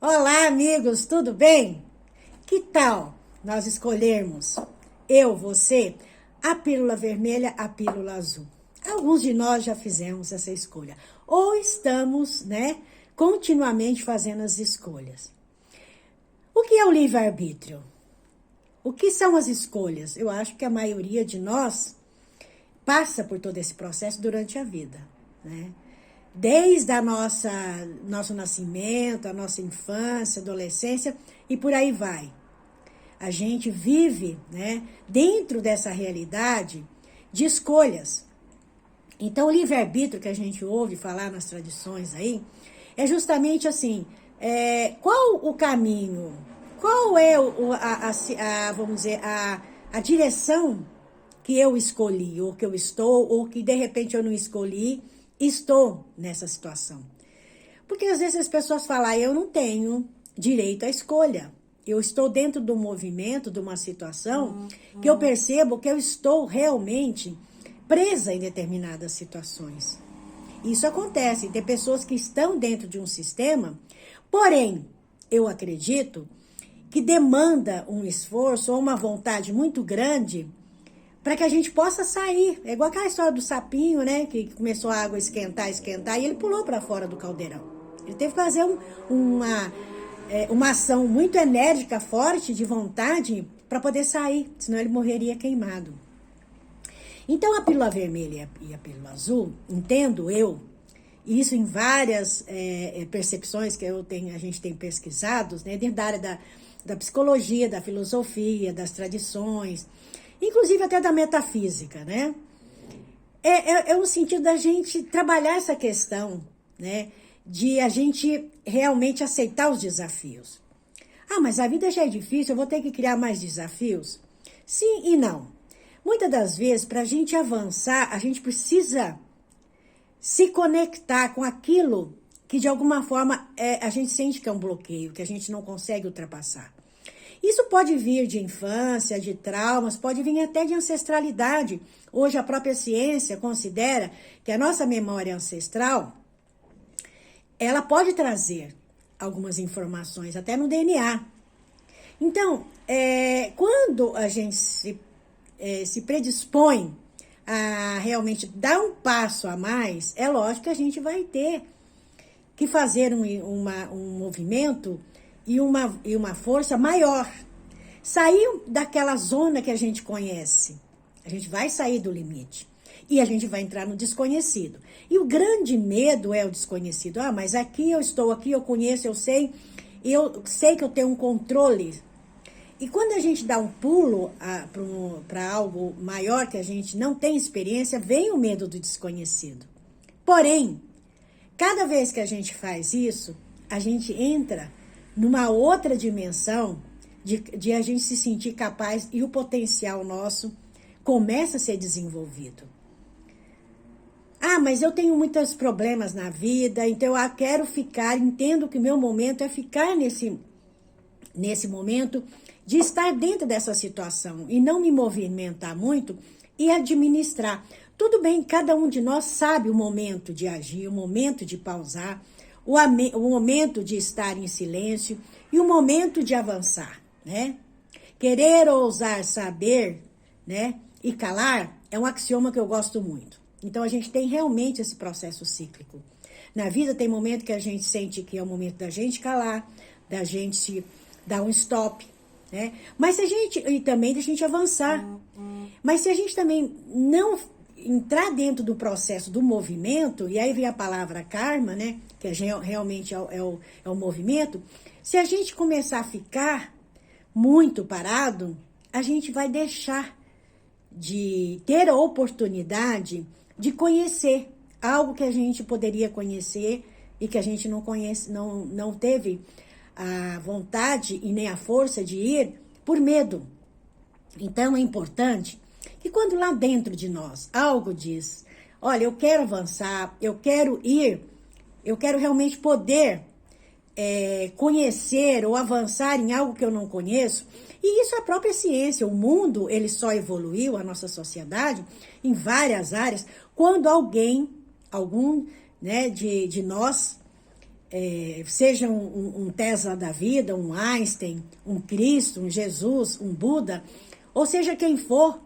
Olá, amigos, tudo bem? Que tal nós escolhermos, eu, você, a pílula vermelha, a pílula azul? Alguns de nós já fizemos essa escolha, ou estamos, continuamente fazendo as escolhas. O que é o livre-arbítrio? O que são as escolhas? Eu acho que a maioria de nós passa por todo esse processo durante a vida, né? Desde nosso nascimento, a nossa infância, adolescência e por aí vai. A gente vive, dentro dessa realidade de escolhas. Então, o livre-arbítrio que a gente ouve falar nas tradições aí é justamente assim, qual o caminho, qual é vamos dizer, a direção que eu escolhi, ou que eu estou, ou que de repente eu não escolhi, estou nessa situação. Porque às vezes as pessoas falam, eu não tenho direito à escolha. Eu estou dentro do movimento, de uma situação, que eu percebo que eu estou realmente presa em determinadas situações. Isso acontece, tem pessoas que estão dentro de um sistema, porém, eu acredito que demanda um esforço ou uma vontade muito grande para que a gente possa sair. É igual aquela história do sapinho, que começou a água a esquentar, e ele pulou para fora do caldeirão. Ele teve que fazer uma ação muito enérgica, forte, de vontade, para poder sair, senão ele morreria queimado. Então, a pílula vermelha e a pílula azul, entendo eu, isso em várias percepções que a gente tem pesquisado, dentro da área da psicologia, da filosofia, das tradições, inclusive até da metafísica, É um sentido da gente trabalhar essa questão, de a gente realmente aceitar os desafios. Mas a vida já é difícil, eu vou ter que criar mais desafios? Sim e não. Muitas das vezes, para a gente avançar, a gente precisa se conectar com aquilo que de alguma forma a gente sente que é um bloqueio, que a gente não consegue ultrapassar. Isso pode vir de infância, de traumas, pode vir até de ancestralidade. Hoje a própria ciência considera que a nossa memória ancestral, ela pode trazer algumas informações, até no DNA. Então, quando a gente se predispõe a realmente dar um passo a mais, é lógico que a gente vai ter que fazer um movimento e uma força maior. Sair daquela zona que a gente conhece. A gente vai sair do limite. E a gente vai entrar no desconhecido. E o grande medo é o desconhecido. Mas aqui eu estou, aqui eu conheço, eu sei que eu tenho um controle. E quando a gente dá um pulo para algo maior que a gente não tem experiência, vem o medo do desconhecido. Porém, cada vez que a gente faz isso, a gente entra numa outra dimensão de a gente se sentir capaz e o potencial nosso começa a ser desenvolvido. Mas eu tenho muitos problemas na vida, então eu quero entendo que o meu momento é ficar nesse momento de estar dentro dessa situação e não me movimentar muito e administrar. Tudo bem, cada um de nós sabe o momento de agir, o momento de pausar, o momento de estar em silêncio e o momento de avançar, Querer, ousar, saber, e calar é um axioma que eu gosto muito. Então, a gente tem realmente esse processo cíclico. Na vida tem momento que a gente sente que é o momento da gente calar, da gente dar um stop, Mas e também da gente avançar. Mas se a gente também não entrar dentro do processo do movimento, e aí vem a palavra karma, que realmente é o movimento, se a gente começar a ficar muito parado, a gente vai deixar de ter a oportunidade de conhecer algo que a gente poderia conhecer e que a gente não conhece, não teve a vontade e nem a força de ir por medo. Então é importante que quando lá dentro de nós algo diz, olha, eu quero avançar, eu quero ir, eu quero realmente poder conhecer ou avançar em algo que eu não conheço, e isso é a própria ciência. O mundo, ele só evoluiu, a nossa sociedade, em várias áreas, quando algum de nós seja um Tesla da vida, um Einstein, um Cristo, um Jesus, um Buda, ou seja quem for,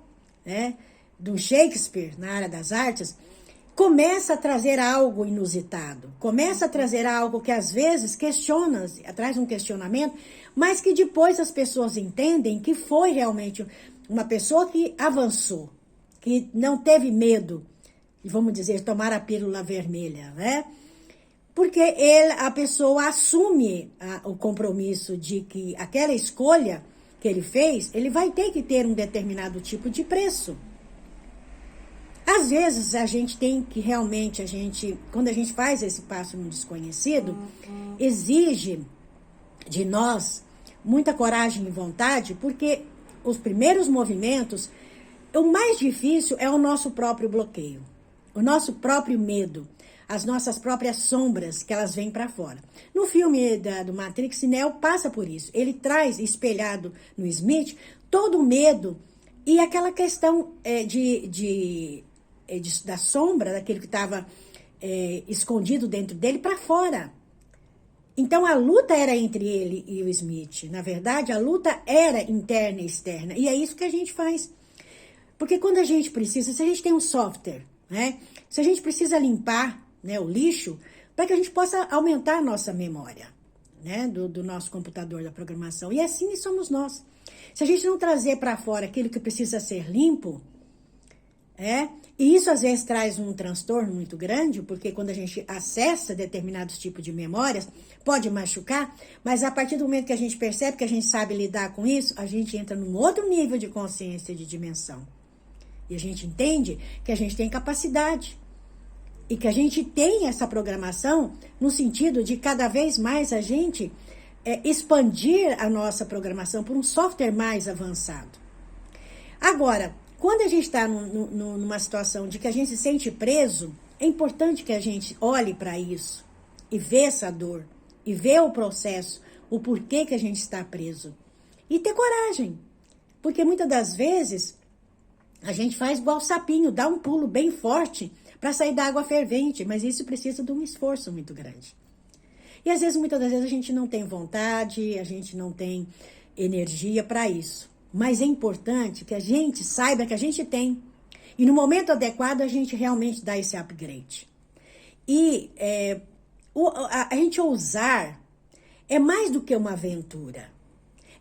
né, do Shakespeare na área das artes, começa a trazer algo inusitado, começa a trazer algo que às vezes questiona, traz um questionamento, mas que depois as pessoas entendem que foi realmente uma pessoa que avançou, que não teve medo, vamos dizer, tomar a pílula vermelha, né? Porque a pessoa assume o compromisso de que aquela escolha que ele fez, ele vai ter que ter um determinado tipo de preço. Às vezes a gente tem que realmente, quando a gente faz esse passo no desconhecido, exige de nós muita coragem e vontade, porque os primeiros movimentos, o mais difícil é o nosso próprio bloqueio, o nosso próprio medo, as nossas próprias sombras que elas vêm para fora. No filme do Matrix, Neo passa por isso. Ele traz, espelhado no Smith, todo o medo e aquela questão da sombra, daquele que estava escondido dentro dele, para fora. Então, a luta era entre ele e o Smith. Na verdade, a luta era interna e externa. E é isso que a gente faz. Porque quando a gente precisa, se a gente tem um software, né? Se a gente precisa limpar, né, o lixo, para que a gente possa aumentar a nossa memória, né, do nosso computador, da programação. E assim somos nós. Se a gente não trazer para fora aquilo que precisa ser limpo, e isso às vezes traz um transtorno muito grande, porque quando a gente acessa determinados tipos de memórias, pode machucar, mas a partir do momento que a gente percebe que a gente sabe lidar com isso, a gente entra num outro nível de consciência, de dimensão. E a gente entende que a gente tem capacidade. E que a gente tem essa programação no sentido de cada vez mais a gente expandir a nossa programação por um software mais avançado. Agora, quando a gente está numa situação de que a gente se sente preso, é importante que a gente olhe para isso e vê essa dor, e vê o processo, o porquê que a gente está preso. E ter coragem, porque muitas das vezes a gente faz igual o sapinho, dá um pulo bem forte para sair da água fervente, mas isso precisa de um esforço muito grande. E às vezes, muitas das vezes, a gente não tem vontade, a gente não tem energia para isso. Mas é importante que a gente saiba que a gente tem. E no momento adequado, a gente realmente dá esse upgrade. E a gente ousar é mais do que uma aventura.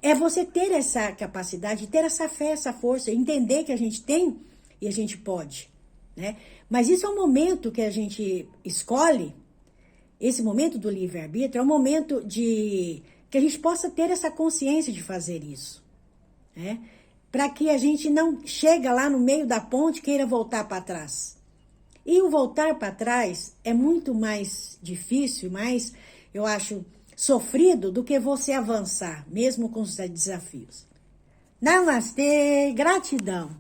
É você ter essa capacidade, ter essa fé, essa força, entender que a gente tem e a gente pode, né? Mas isso é um momento que a gente escolhe, esse momento do livre-arbítrio é um momento que a gente possa ter essa consciência de fazer isso, né? Para que a gente não chegue lá no meio da ponte e queira voltar para trás. E o voltar para trás é muito mais difícil, mais, eu acho, sofrido do que você avançar, mesmo com os desafios. Namastê, gratidão.